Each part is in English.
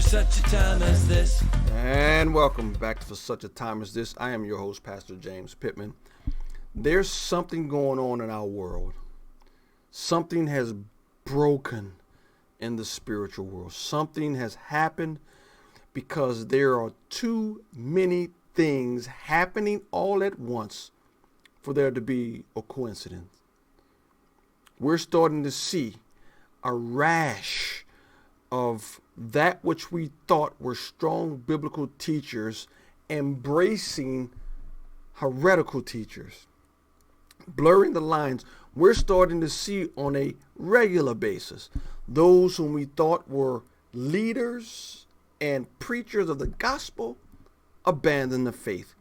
such a time as this. And welcome back to For Such a Time as This. I am your host, Pastor James Pittman. There's something going on in our world. Something has broken in the spiritual world. Something has happened because there are too many things happening all at once for there to be a coincidence. We're starting to see a rash of that which we thought were strong biblical teachers embracing heretical teachers, blurring the lines. We're starting to see on a regular basis those whom we thought were leaders and preachers of the gospel abandon the faith.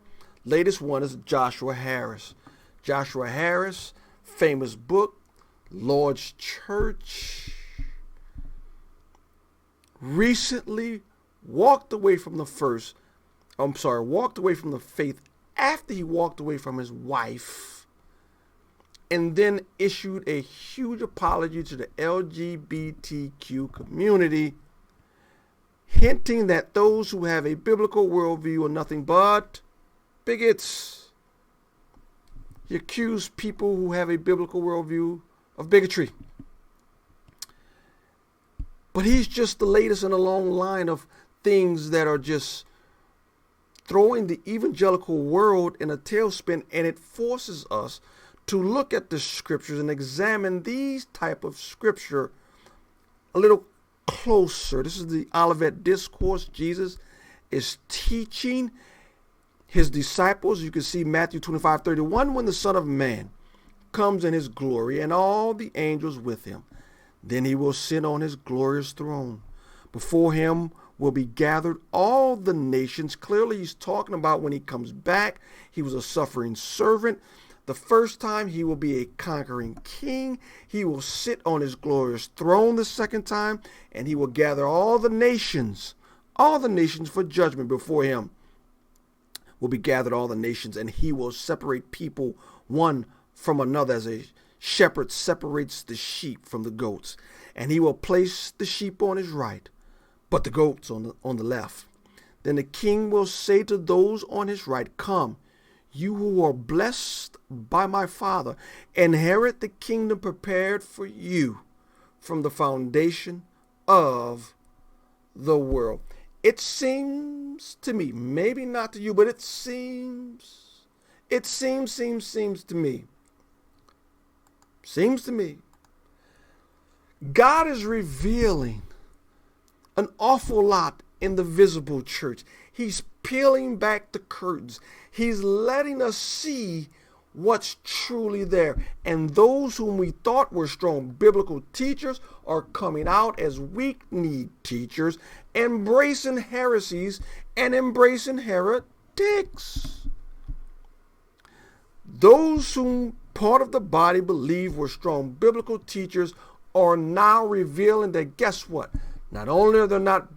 Latest one is Joshua Harris. Joshua Harris, famous book, Lord's Church, recently walked away from the faith after he walked away from his wife, and then issued a huge apology to the LGBTQ community, hinting that those who have a biblical worldview are nothing but bigots. He accused people who have a biblical worldview of bigotry. But he's just the latest in a long line of things that are just throwing the evangelical world in a tailspin, and it forces us to look at the scriptures and examine these type of scripture a little closer. This is the Olivet discourse. Jesus is teaching his disciples. You can see Matthew 25:31, when the Son of Man comes in his glory and all the angels with him. Then he will sit on his glorious throne. Before him will be gathered all the nations. Clearly, he's talking about when he comes back. He was a suffering servant. The first time, he will be a conquering king. He will sit on his glorious throne the second time, and he will gather all the nations for judgment. Before him will be gathered all the nations, and he will separate people one from another as a shepherd separates the sheep from the goats, and he will place the sheep on his right, but the goats on the left. Then the king will say to those on his right, "Come, you who are blessed by my Father, inherit the kingdom prepared for you from the foundation of the world." It seems to me, maybe not to you, but it seems to me. Seems to me, God is revealing an awful lot in the visible church. He's peeling back the curtains. He's letting us see what's truly there. And those whom we thought were strong biblical teachers are coming out as weak-kneed teachers, embracing heresies and embracing heretics. Those whom part of the body believe were strong biblical teachers are now revealing that, guess what? Not only are they not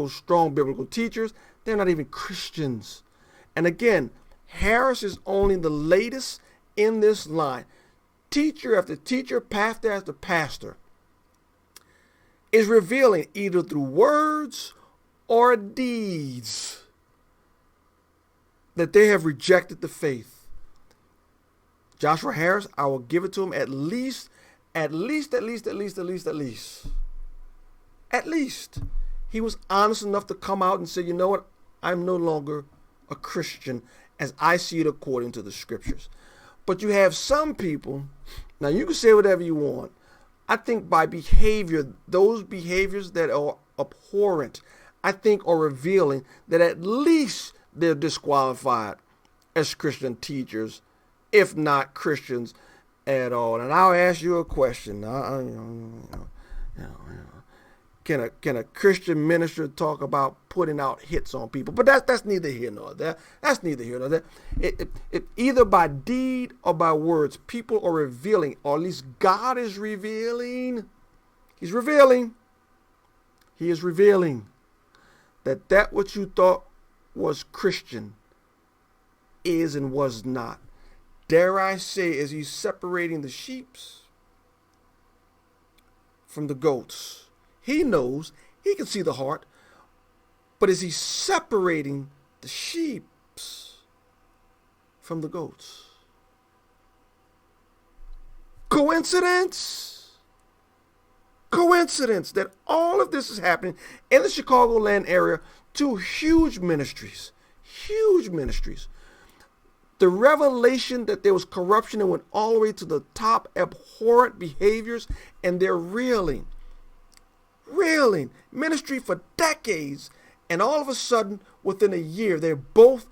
strong biblical teachers, they're not even Christians. And again, Harris is only the latest in this line. Teacher after teacher, pastor after pastor is revealing either through words or deeds that they have rejected the faith. Joshua Harris, I will give it to him at least. He was honest enough to come out and say, you know what? I'm no longer a Christian as I see it according to the scriptures. But you have some people, now you can say whatever you want. I think by behavior, those behaviors that are abhorrent, I think are revealing that at least they're disqualified as Christian teachers, if not Christians at all. And I'll ask you a question. Can a Christian minister talk about putting out hits on people? But that's neither here nor there. That's neither here nor there. It either by deed or by words, people are revealing, or at least God is revealing. He's revealing. He is revealing that what you thought was Christian is and was not. Dare I say, as he's separating the sheep from the goats, he knows, he can see the heart. But is he separating the sheep from the goats? Coincidence? Coincidence that all of this is happening in the Chicagoland area to huge ministries. Huge ministries. The revelation that there was corruption and went all the way to the top, abhorrent behaviors, and they're reeling. Ministry for decades, and all of a sudden, within a year, they both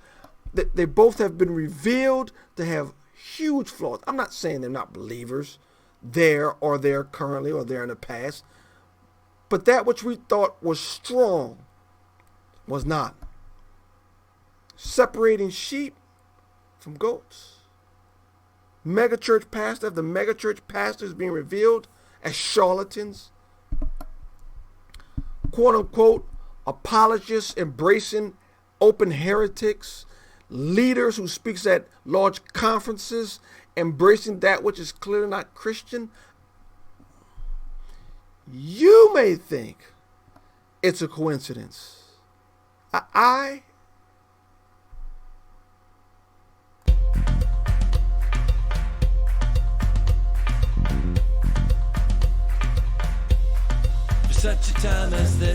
have been revealed to have huge flaws. I'm not saying they're not believers there currently or there in the past, but that which we thought was strong was not. Separating sheep from goats. Megachurch pastor after megachurch pastors being revealed as charlatans. Quote unquote apologists embracing open heretics. Leaders who speaks at large conferences embracing that which is clearly not Christian. You may think it's a coincidence. I For such a time as this.